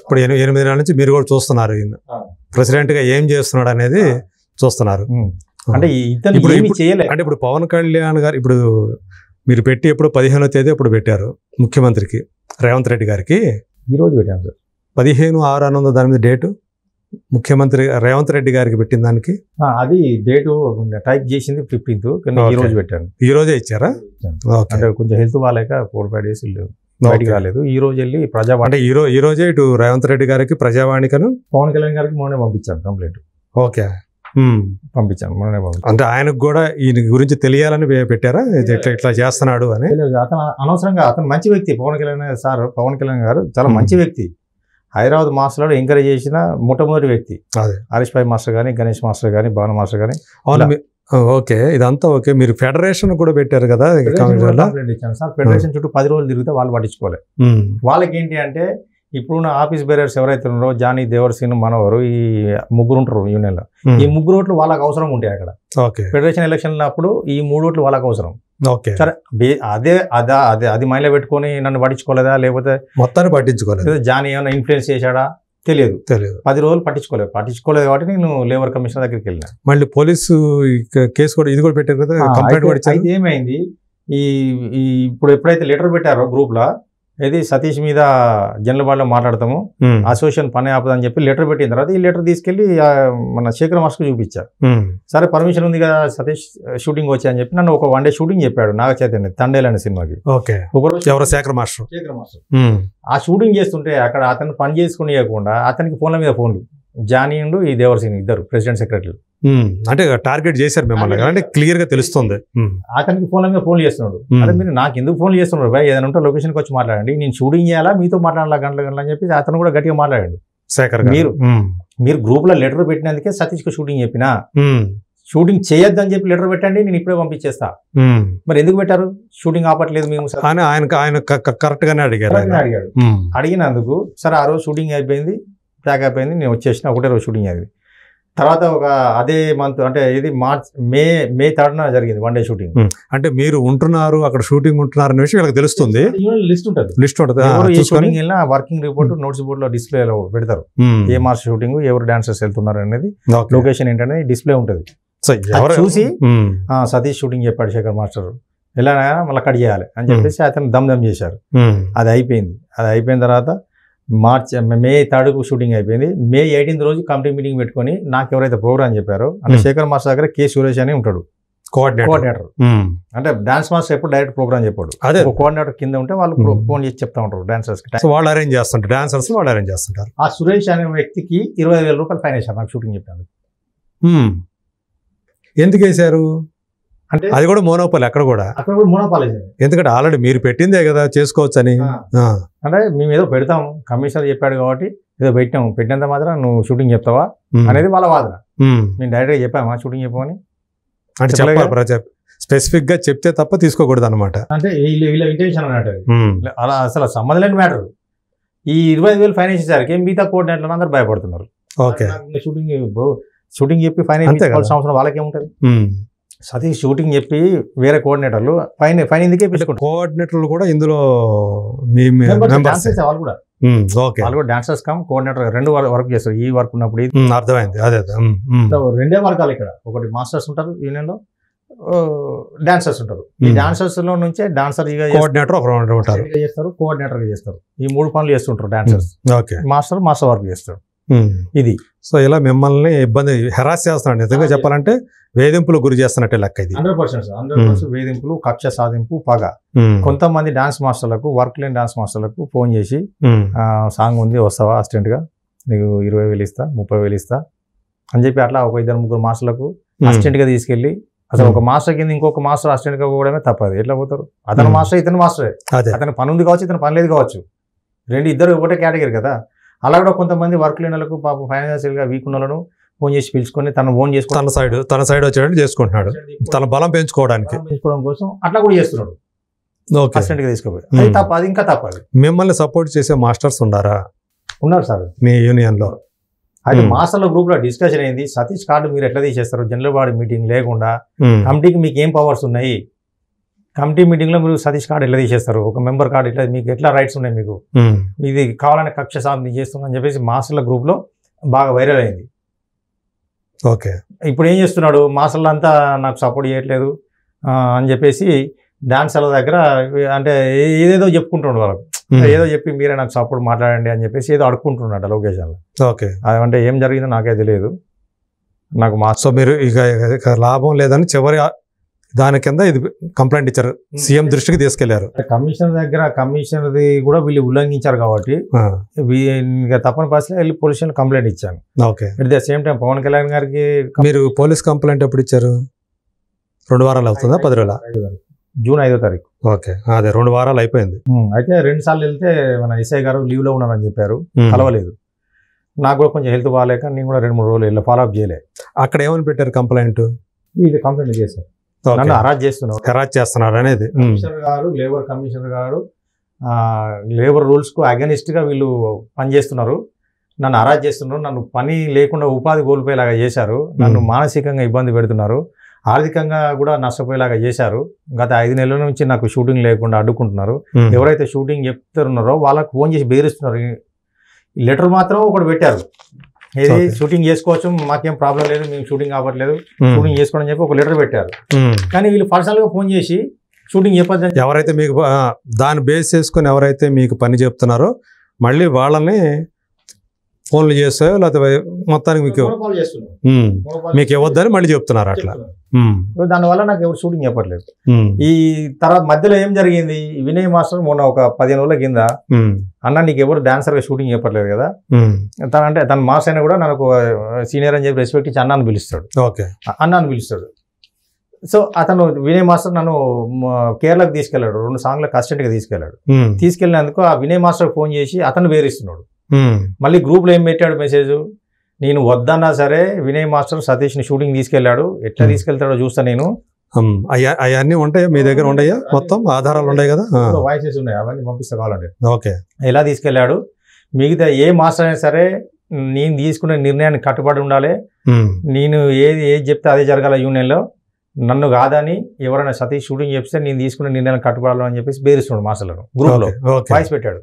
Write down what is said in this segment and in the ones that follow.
ఇప్పుడు 8 నెలల నుంచి మీరు కూడా చూస్తున్నారు ఈయన ప్రెసిడెంట్ గా ఏం చేస్తున్నాడు అనేది చూస్తున్నారు. అంటే అంటే ఇప్పుడు పవన్ కళ్యాణ్ గారు ఇప్పుడు మీరు పెట్టి ఎప్పుడు 15వ తేదీ ఇప్పుడు పెట్టారు ముఖ్యమంత్రికి రేవంత్ రెడ్డి గారికి. ఈ రోజు పెట్టాను సార్ 15/6 దాని మీద డేటు ముఖ్యమంత్రి రేవంత్ రెడ్డి గారికి పెట్టిన దానికి అది డేటు టైప్ చేసింది 15th. ఈ రోజు పెట్టాను. ఈ రోజే ఇచ్చారా? అంటే కొంచెం హెల్త్ బాగాలేక 4-5 days బయటికి రాలేదు. ఈ రోజు వెళ్ళి ప్రజావాణి అంటే ఈ రోజే ఇటు రేవంత్ రెడ్డి గారికి ప్రజావాణికను పవన్ కళ్యాణ్ గారికి మొన్నే పంపించాను కంప్లైంట్. ఓకే పంపించాను మొన్నే పంపించాను. అంటే ఆయనకు కూడా ఈయన గురించి తెలియాలని పెట్టారా ఇట్లా చేస్తున్నాడు అని? అతను అనవసరంగా అతను మంచి వ్యక్తి పవన్ కళ్యాణ్ గారు చాలా మంచి వ్యక్తి. హైదరాబాద్ మాస్టర్లో ఎంకరేజ్ చేసిన మొట్టమొదటి వ్యక్తి. హరీష్ భాయ్ మాస్టర్ కానీ, గణేష్ మాస్టర్ కానీ, భాను మాస్టర్ కానీ. ఓకే, ఇదంతా ఓకే. మీరు ఫెడరేషన్ కూడా పెట్టారు కదా? సార్ ఫెడరేషన్ చుట్టూ 10 రోజులు తిరిగితే వాళ్ళు పట్టించుకోలేదు. వాళ్ళకి ఏంటి అంటే ఇప్పుడున్న ఆఫీస్ బేరర్స్ ఎవరైతే ఉన్నారో జానీ, దేవర్సీన్, మనోహరు, ఈ 3 ఉంటారు యూనియన్ లో. ఈ 3 ఓట్లు వాళ్ళకి అవసరం ఉంటాయి అక్కడ. ఫెడరేషన్ ఎలక్షన్ అప్పుడు ఈ 3 ఓట్లు వాళ్ళకి అవసరం. సరే అది మైండ్లో పెట్టుకొని నన్ను పట్టించుకోలేదా, లేకపోతే మొత్తాన్ని పట్టించుకోలేదు, జానీ ఏమైనా ఇన్ఫ్లుయెన్స్ చేశాడా తెలియదు. 10 రోజులు పట్టించుకోలేదు కాబట్టి నేను లేబర్ కమిషనర్ దగ్గరికి వెళ్ళినా. మళ్ళీ పోలీసు కేసు కూడా ఇది కూడా పెట్టారు కదా, కంప్లైంట్ కూడా ఇచ్చారు. అయితే ఏమైంది, ఇప్పుడు ఎప్పుడైతే లెటర్ పెట్టారో గ్రూప్ లో ఏది సతీష్ మీద జనరల్ బాడీలో మాట్లాడతాము, అసోసియేషన్ పని ఆపదని చెప్పి లెటర్ పెట్టిన తర్వాత ఈ లెటర్ తీసుకెళ్లి మన శేఖర్ మాస్టర్ చూపించారు. సరే పర్మిషన్ ఉంది కదా సతీష్ షూటింగ్ వచ్చా అని చెప్పి నన్ను ఒక 1 day షూటింగ్ చెప్పాడు నాగ చైతన్య తండేలు అనే సినిమాకి. శేఖర్ మాస్టర్ ఆ షూటింగ్ చేస్తుంటే అక్కడ అతను పని చేసుకునియకుండా అతనికి ఫోన్ల మీద ఫోన్లు, జానీ అండ్ ఈ దేవర్సీన్ ఇద్దరు ప్రెసిడెంట్ సెక్రటరీలు. అంటే టార్గెట్ చేశారు మిమ్మల్ని అంటే క్లియర్ గా తెలుస్తుంది. అతనికి ఫోన్ల మీద ఫోన్లు చేస్తున్నాడు. అంటే మీరు నాకు ఎందుకు ఫోన్లు చేస్తున్నారు బాయ్, ఏదైనా ఉంటే లొకేషన్కి వచ్చి మాట్లాడండి, నేను షూటింగ్ చేయాలా మీతో మాట్లాడాలా గంటలు అని చెప్పి అతను కూడా గట్టిగా మాట్లాడాడు. శేఖర్ మీరు గ్రూప్ లో లెటర్ పెట్టినందుకే సతీష్ కు షూటింగ్ చెప్పినా, షూటింగ్ చేయొద్దని చెప్పి లెటర్ పెట్టండి నేను ఇప్పుడే పంపించేస్తా. మరి ఎందుకు పెట్టారు? షూటింగ్ ఆపట్లేదు మేము. ఆయన కరెక్ట్ గానే అడిగాడు. అడిగినందుకు సరే ఆ రోజు షూటింగ్ అయిపోయింది, ప్యాక్ అయిపోయింది, నేను వచ్చేసిన. ఒకటే రోజు షూటింగ్ అయింది. తర్వాత ఒక అదే మంత్ అంటే ఇది మే 3rd జరిగింది 1 day షూటింగ్. అంటే మీరు ఉంటున్నారు అక్కడ, షూటింగ్ ఉంటున్నారు అనే విషయం వీళ్ళకి తెలుస్తుంది. లిస్ట్ ఉంటుంది షూటింగ్ వెళ్ళినా వర్కింగ్ రిపోర్ట్ నోట్స్ బోర్డ్ లో డిస్ప్లేలో పెడతారు. ఏ మార్చ్ షూటింగ్, ఎవరు డాన్సర్స్ వెళ్తున్నారు అనేది, లొకేషన్ ఏంటనేది డిస్ప్లే ఉంటుంది. చూసి సతీష్ షూటింగ్ చెప్పాడు శేఖర్ మాస్టర్, ఎలా మళ్ళీ కట్ చేయాలి అని చెప్పేసి అతను దమ్ చేశారు. అది అయిపోయిన తర్వాత మే 3rd షూటింగ్ అయిపోయింది. మే 18th రోజు కమిటీ మీటింగ్ పెట్టుకుని నాకు ఎవరైతే ప్రోగ్రామ్ చెప్పారో అంటే శేఖర్ మాస్టర్ దగ్గర కె సురేష్ అని ఉంటాడు కోఆర్డినేటర్. అంటే డాన్స్ మాస్టర్ ఎప్పుడు డైరెక్ట్ ప్రోగ్రామ్ చెప్పాడు, కోఆర్డినేటర్ కింద ఉంటే వాళ్ళు ఫోన్ చేసి చెప్తా ఉంటారు డాన్సర్స్ కి. వాళ్ళు అరేంజ్ చేస్తుంటారు, డాన్సర్స్ వాళ్ళు అరేంజ్ చేస్తుంటారు. ఆ సురేష్ అనే వ్యక్తికి 20,000 రూపాయలు ఫైన్ వేశారు నాకు షూటింగ్ చెప్పాను. ఎందుకు వేశారు అంటే అది కూడా మోనోపాలి, అక్కడ కూడా మోనోపాలి. ఎందుకంటే ఆల్రెడీ మీరు పెట్టిందే కదా చేసుకోవచ్చు అని. అంటే మేము ఏదో పెడతాం, కమిషనర్ చెప్పాడు కాబట్టి ఏదో పెట్టినంత మాత్రం నువ్వు షూటింగ్ చెప్తావా అనేది వాళ్ళ వాదన. మేము డైరెక్ట్ గా చెప్పామా షూటింగ్ చెప్పమని? అంటే స్పెసిఫిక్ గా చెప్తే తప్ప తీసుకోకూడదు అనమాట. అంటే వీళ్ళ ఇంటెన్షన్ అన్నట్టు అలా అసలు సంబంధం లేని మ్యాటర్. ఈ 25,000 ఫైన్ వేసేసరికి మిగతా కోఆర్డినేటర్లు అందరూ భయపడుతున్నారు. షూటింగ్ చెప్పి ఫైన్ వేసుకోవాల్సిన అవసరం వాళ్ళకేముంటుంది? సతీష్ షూటింగ్ చెప్పి వేరే కోఆర్డినేటర్లు ఫైన్ ఎందుకే పెట్టుకుంటారు? కోఆర్డినేటర్లు కూడా ఇందులో వాళ్ళు కూడా డాన్సర్స్ కమ్ కోఆర్డినేటర్ 2 వర్క్ చేస్తారు. ఈ వర్క్ ఉన్నప్పుడు అర్థమైంది. అదే 2 వర్గాలు ఇక్కడ. ఒకటి మాస్టర్స్ ఉంటారు యూనియన్ లో, డాన్సర్స్ ఉంటారు. ఈ డాన్సర్స్ లో నుంచే డాన్సర్ చేస్తారు, కోఆర్డినేటర్ చేస్తారు. ఈ 3 పనులు చేస్తుంటారు డాన్సర్స్. మాస్టర్ వర్క్ చేస్తారు. ఇది సో ఇలా మిమ్మల్ని ఇబ్బంది హెరాస్ చేస్తున్నాడు. నిజంగా చెప్పాలంటే వేధింపులు గురి చేస్తున్నట్టే లెక్క ఇది. 100% వేధింపులు, కక్ష సాధింపు, పగ. కొంతమంది డాన్స్ మాస్టర్లకు, వర్క్ లేని డాన్స్ మాస్టర్లకు ఫోన్ చేసి సాంగ్ ఉంది వస్తావా అసిస్టెంట్ గా, నీకు 20,000 ఇస్తా, 30,000 ఇస్తా అని చెప్పి అట్లా ఒక 2-3 మాస్టర్లకు అసిస్టెంట్ గా తీసుకెళ్లి, అసలు ఒక మాస్టర్ కింద ఇంకొక మాస్టర్ అసిస్టెంట్ గా పోవడమే తప్పదు. ఎట్లా పోతారు? అతను మాస్టర్, ఇతను మాస్టరే. అతను పని ఉంది కావచ్చు, ఇతను పని లేదు కావచ్చు. ఇద్దరు ఒకటే కేటగిరీ కదా. అలా కూడా కొంతమంది వర్క్ లేని వాళ్ళకు పాపం ఫైనాన్షియల్ గా వీక్ ఉన్న వాళ్ళను ఫోన్ చేసి పిలుచుకొని తన ఓన్ చేసుకుని తన సైడ్ వచ్చేటట్టు చేసుకుంటున్నాడు, తన బలం పెంచుకోవడం కోసం అట్లా కూడా చేస్తున్నాడు. అసిస్టెంట్ గా తీసుకోపోయి అది తప్ప, అది ఇంకా తప్పదు. మిమ్మల్ని సపోర్ట్ చేసే మాస్టర్స్ ఉన్నారు సార్ మీ యూనియన్ లో. అయితే మాస్టర్ల గ్రూప్ లో డిస్కషన్ అయింది, సతీష్ కార్డు మీరు ఎట్లా తీసేస్తారు? జనరల్ బాడీ మీటింగ్ లేకుండా కమిటీకి మీకు ఏం పవర్స్ ఉన్నాయి? కమిటీ మీటింగ్లో మీరు సతీష్ కార్డు ఎట్లా తీసేస్తారు, ఒక మెంబర్ కార్డు ఇట్లా మీకు ఎట్లా రైట్స్ ఉన్నాయి, మీకు ఇది కావాలని కక్ష సాధన చేస్తుందని చెప్పేసి మాస్టర్ల గ్రూప్లో బాగా వైరల్ అయింది. ఓకే, ఇప్పుడు ఏం చేస్తున్నాడు, మాస్టర్లు అంతా నాకు సపోర్ట్ చేయట్లేదు అని చెప్పేసి డాన్సర్ల దగ్గర అంటే ఏదేదో చెప్పుకుంటున్నాడు వాళ్ళకు, ఏదో చెప్పి మీరే నాకు సపోర్ట్ మాట్లాడండి అని చెప్పేసి ఏదో అడుక్కుంటున్నాడు లొకేషన్లో. ఓకే, అదంటే ఏం జరిగిందో నాకే తెలియదు. నాకు సో మీరు ఇక లాభం లేదని చివరి దాని కింద ఇది కంప్లైంట్ ఇచ్చారు, సీఎం దృష్టికి తీసుకెళ్లారు. కమిషనర్ దగ్గర కమిషనర్ది కూడా వీళ్ళు ఉల్లంఘించారు కాబట్టి తప్పని పరిస్థితిలో వెళ్ళి పోలీస్ స్టేషన్ కంప్లైంట్ ఇచ్చాను. Okay, at the same time Pawan Kalyan గారికి మీరు పోలీస్ కంప్లైంట్ ఎప్పుడు ఇచ్చారు? 2 వారాలు అవుతుందా? 10 రోజుల? జూన్ 5వ తారీఖు. ఓకే, అదే 2 వారాలు అయిపోయింది. అయితే 2 సార్లు వెళ్తే మన ఎస్ఐ గారు లీవ్లో ఉన్నారని చెప్పారు, కలవలేదు. నాకు కూడా కొంచెం హెల్త్ బాగాలేక నేను కూడా 2-3 రోజులు వెళ్ళి ఫాలోఅప్ చేయలే. అక్కడ ఏమని పెట్టారు కంప్లైంట్? ఇది కంప్లైంట్ చేశారు, నన్ను హరాజ్ చేస్తున్నారు అనేది. కమిషనర్ గారు, లేబర్ కమిషనర్ గారు లేబర్ రూల్స్కు అగెనిస్ట్గా వీళ్ళు పనిచేస్తున్నారు, నన్ను హరాజ్ చేస్తున్నారు, నన్ను పని లేకుండా ఉపాధి కోల్పోయేలాగా చేశారు, నన్ను మానసికంగా ఇబ్బంది పెడుతున్నారు, ఆర్థికంగా కూడా నష్టపోయేలాగా చేశారు. గత 5 నెలల నుంచి నాకు షూటింగ్ లేకుండా అడ్డుకుంటున్నారు. ఎవరైతే షూటింగ్ చెప్తున్నారో వాళ్ళకు ఫోన్ చేసి బెదిరిస్తున్నారు. లెటర్ మాత్రం ఒకటి పెట్టారు, ఏది షూటింగ్ చేసుకోవచ్చు, మాకేం ప్రాబ్లం లేదు, మేము షూటింగ్ అవ్వట్లేదు, షూటింగ్ చేసుకోవడం చెప్పి ఒక లెటర్ పెట్టారు. కానీ వీళ్ళు పర్సనల్గా ఫోన్ చేసి షూటింగ్ చెప్పొద్దని, ఎవరైతే మీకు దాన్ని బేస్ చేసుకుని ఎవరైతే మీకు పని చెప్తున్నారో మళ్ళీ వాళ్ళని ఫోన్లు చేస్తాయో లేకపోతే మొత్తానికి మీకు ఇవ్వద్దని మళ్ళీ చెప్తున్నారు అట్లా. దానివల్ల నాకు ఎవరు షూటింగ్ చెప్పట్లేదు. ఈ తర్వాత మధ్యలో ఏం జరిగింది, వినయ్ మాస్టర్ మొన్న ఒక 15 రోజుల కింద అన్న నీకు ఎవరు డాన్సర్గా షూటింగ్ చెప్పట్లేదు కదా, అంటే తన మాస్ అయినా కూడా నాకు సీనియర్ అని చెప్పి రెస్పెక్ట్ ఇచ్చి అన్న అని పిలుస్తాడు. ఓకే, అన్న అని పిలుస్తాడు. సో అతను వినయ్ మాస్టర్ నన్ను కేరళకు తీసుకెళ్లాడు, 2 సాంగ్లకు అసిస్టెంట్గా తీసుకెళ్లాడు. తీసుకెళ్ళినందుకు ఆ వినయ్ మాస్టర్ ఫోన్ చేసి అతను వేరిస్తున్నాడు. మళ్ళీ గ్రూప్లో ఏం పెట్టాడు మెసేజ్, నేను వద్దన్నా సరే వినయ్ మాస్టర్ సతీష్ని షూటింగ్ తీసుకెళ్లాడు, ఎట్లా తీసుకెళ్తాడో చూస్తా నేను. అవన్నీ ఉంటాయా మీ దగ్గర? ఉండయా మొత్తం ఆధారాలు ఉన్నాయి కదా, వాయిసెస్ ఉన్నాయి, అవన్నీ పంపిస్తా కావాలండి. ఓకే, ఎలా తీసుకెళ్లాడు, మిగతా ఏ మాస్టర్ అయినా సరే నేను తీసుకునే నిర్ణయానికి కట్టుబడి ఉండాలి, నేను ఏది చెప్తే అదే జరగాల యూనియన్లో, నన్ను కాదని ఎవరైనా సతీష్ షూటింగ్ చెప్తే నేను తీసుకునే నిర్ణయానికి కట్టుబడాలి అని చెప్పేసి బేరిస్తున్నాడు మాస్టర్లను. గ్రూప్లో వాయిస్ పెట్టాడు.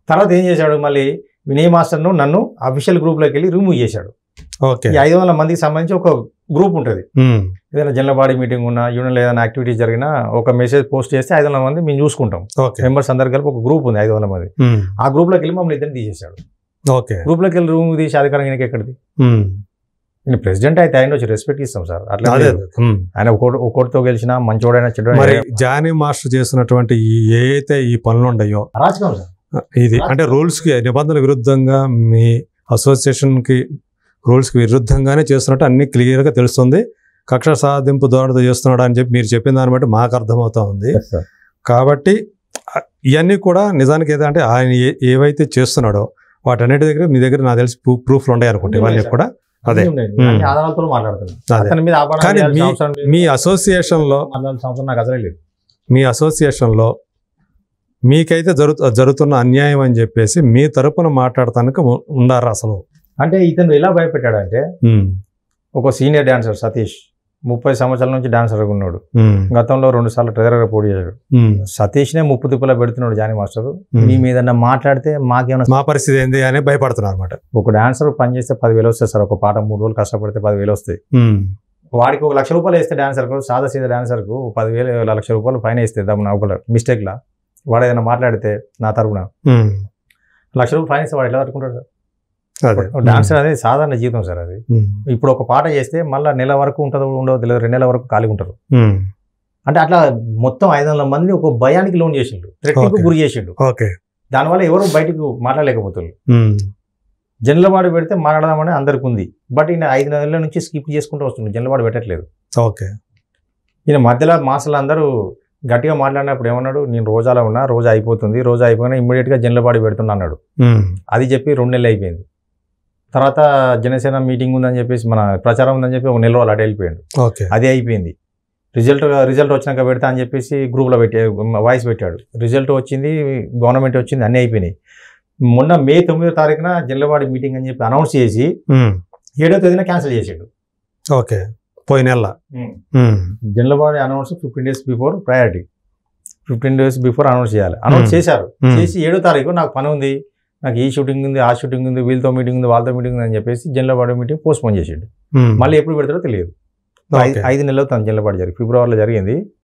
తర్వాత ఏం చేశాడు, మళ్ళీ వినయ్ మాస్టర్ను నన్ను అఫీషియల్ గ్రూప్లోకి వెళ్ళి రిమూవ్ చేశాడు. ఈ 500 మందికి సంబంధించి ఒక గ్రూప్ ఉంటుంది, ఏదైనా జనరల్ బాడీ మీటింగ్ ఉన్నా యూనియన్లో ఏదైనా యాక్టివిటీస్ జరిగినా ఒక మెసేజ్ పోస్ట్ చేస్తే 500 మంది మేము చూసుకుంటాం, మెంబర్స్ అందరు కలిపి ఒక గ్రూప్ ఉంది 500 మంది. ఆ గ్రూప్లోకి వెళ్ళి మమ్మల్ని ఇద్దరిని తీసేశాడు. గ్రూప్లోకి వెళ్ళి రూమ్ తీసి అధికారం ఈయనకి ఎక్కడిది, నేను ప్రెసిడెంట్ అయితే ఆయన వచ్చి రెస్పెక్ట్ ఇస్తాం సార్, అట్లా ఆయన ఒకటితో గెలిచినా మంచోడైనా చెడ్డ. జానీ మాస్టర్ చేసినటువంటి ఏదైతే ఈ పనులు ఉన్నాయో రాజకీయం సార్, ఇది అంటే రూల్స్కి నిబంధనల విరుద్ధంగా మీ అసోసియేషన్కి రూల్స్కి విరుద్ధంగానే చేస్తున్నట్టు అన్ని క్లియర్గా తెలుస్తుంది. కక్ష సాధింపు ధోరణితో చేస్తున్నాడు అని చెప్పి మీరు చెప్పిన దాన్ని బట్టి మాకు అర్థమవుతా ఉంది. కాబట్టి ఇవన్నీ కూడా నిజానికి ఏదంటే ఆయన ఏవైతే చేస్తున్నాడో వాటన్నిటి దగ్గర మీ దగ్గర నాకు తెలిసి ప్రూఫ్లు ఉన్నాయి అనుకుంటే ఇవన్నీ కూడా. అదే కానీ మీ అసోసియేషన్లో మీకైతే జరుగుతున్న అన్యాయం అని చెప్పేసి మీ తరపున మాట్లాడటానికి ఉండారు అసలు. అంటే ఇతను ఎలా భయపెట్టాడంటే, ఒక సీనియర్ డాన్సర్ సతీష్ 30 సంవత్సరాల నుంచి డాన్సర్గా ఉన్నాడు, గతంలో 2 సార్లు ట్రెజరర్గా పోటీ చేశాడు. సతీష్నే ముప్పు తిప్పులా పెడుతున్నాడు జానీ మాస్టర్. మీ మీద మాట్లాడితే మాకేమైనా మా పరిస్థితి ఏంది అని భయపడుతున్నారు అనమాట. ఒక డాన్సర్ పని చేస్తే 10,000 వస్తాయి సార్, ఒక పాట 3 రోజులు కష్టపడితే 10,000 వస్తాయి. వాడికి 1 లక్ష రూపాయలు వేస్తే డాన్సర్కు, సాదా సీదా డాన్సర్కు 10,000 1,00,000 రూపాయలు ఫైన్ వేస్తే ఒకళ్ళ మిస్టేక్లా వాడు ఏదైనా మాట్లాడితే నా తరపున 1 లక్ష రూపాయలు ఫైన్ ఇస్తే వాడు ఎట్లా తట్టుకుంటాడు సార్? డాన్సర్ అనేది సాధారణ జీవితం సార్. అది ఇప్పుడు ఒక పాట చేస్తే మళ్ళీ నెల వరకు ఉంటుందో ఉండదో తెలియదు, 2 నెలల వరకు ఖాళీ ఉంటారు. అంటే అట్లా మొత్తం 500 మంది ఒక భయానికి లోన్ చేసిండు, థ్రెట్టింగ్ గురి చేసిండు. దానివల్ల ఎవరు బయటకు మాట్లాడలేకపోతుంది. జనరల్ వాడు పెడితే మాట్లాడదామని అందరికి ఉంది, బట్ ఈయన 5 నెలల నుంచి స్కిప్ చేసుకుంటూ వస్తుంది, జనరల్ వాడు పెట్టట్లేదు. ఈయన మధ్యలో మాసలు అందరూ గట్టిగా మాట్లాడినప్పుడు ఏమన్నాడు, నేను రోజాలో ఉన్నా, రోజు అయిపోతుంది, రోజు అయిపోయినా ఇమ్మీడియట్గా జనరల్ బాడీ పెడుతున్నా అన్నాడు. అది చెప్పి 2 నెలలు అయిపోయింది. తర్వాత జనసేన మీటింగ్ ఉందని చెప్పేసి, మన ప్రచారం ఉందని చెప్పి 1 నెల రోజులు అటు వెళ్ళిపోయాడు. అది అయిపోయింది. రిజల్ట్ వచ్చినాక పెడతా అని చెప్పేసి గ్రూప్లో వాయిస్ పెట్టాడు. రిజల్ట్ వచ్చింది, గవర్నమెంట్ వచ్చింది, అన్నీ అయిపోయినాయి. మొన్న మే 9వ తారీఖున జనరల్ బాడీ మీటింగ్ అని చెప్పి అనౌన్స్ చేసి 7వ తేదీన క్యాన్సిల్ చేసాడు. పోయిన నెల general body announce 15 days before priority, 15 days before announce చేయాలి. అనౌన్స్ చేశారు. చేసి 7వ తారీఖు నాకు పని ఉంది, నాకు ఈ షూటింగ్ ఉంది, ఆ షూటింగ్ ఉంది, వీళ్ళతో మీటింగ్ ఉంది, వాళ్ళతో మీటింగ్ ఉంది అని చెప్పేసి general body meeting post phone చేసిండు. మళ్ళీ ఎప్పుడు పెడతారో తెలియదు. 5 నెలలు తన జనరల్ బాడీ జరిగింది, ఫిబ్రవరిలో జరిగింది.